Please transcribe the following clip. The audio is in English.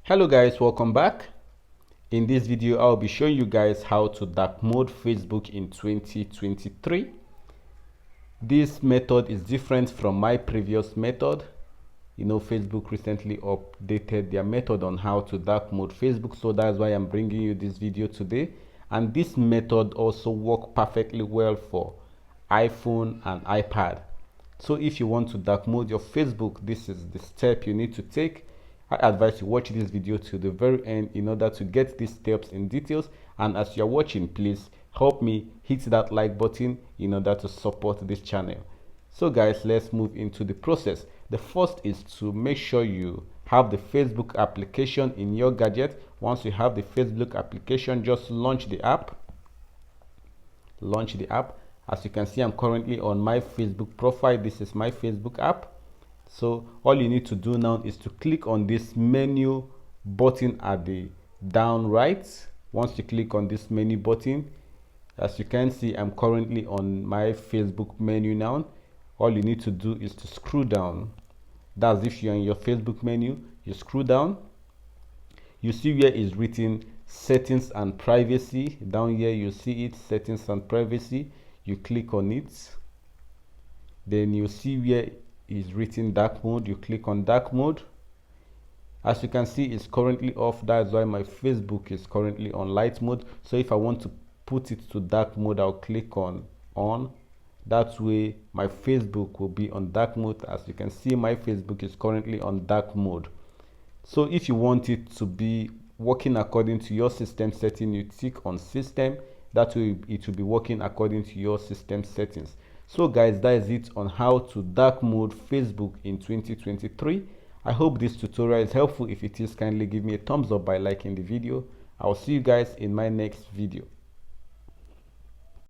Hello guys, welcome back. In this video I'll be showing you guys how to dark mode Facebook in 2023. This method is different from my previous method. You know, Facebook recently updated their method on how to dark mode Facebook, so that's why I'm bringing you this video today. And this method also works perfectly well for iPhone and iPad. So if you want to dark mode your Facebook, this is the step you need to take. I advise you watch this video to the very end in order to get these steps in details. And as you're watching, please help me hit that like button in order to support this channel. So guys, let's move into the process. The first is to make sure you have the Facebook application in your gadget. Once you have the Facebook application, just launch the app. As you can see, I'm currently on my Facebook profile. This is my Facebook app. So all you need to do now is to click on this menu button at the down right. Once you click on this menu button, as you can see, I'm currently on my Facebook menu now. All you need to do is to scroll down. That's if you're in your Facebook menu, you scroll down. You see where is written settings and privacy. Down here you see it, settings and privacy. You click on it. Then you see where is written dark mode. You click on dark mode. As you can see, it's currently off. That's why my Facebook is currently on light mode. So if I want to put it to dark mode, I'll click on that way my Facebook will be on dark mode. As you can see, my Facebook is currently on dark mode. So if you want it to be working according to your system setting, you tick on system. That way it will be working according to your system settings. So guys, that is it on how to dark mode Facebook in 2023. I hope this tutorial is helpful. If it is, kindly give me a thumbs up by liking the video. I'll see you guys in my next video.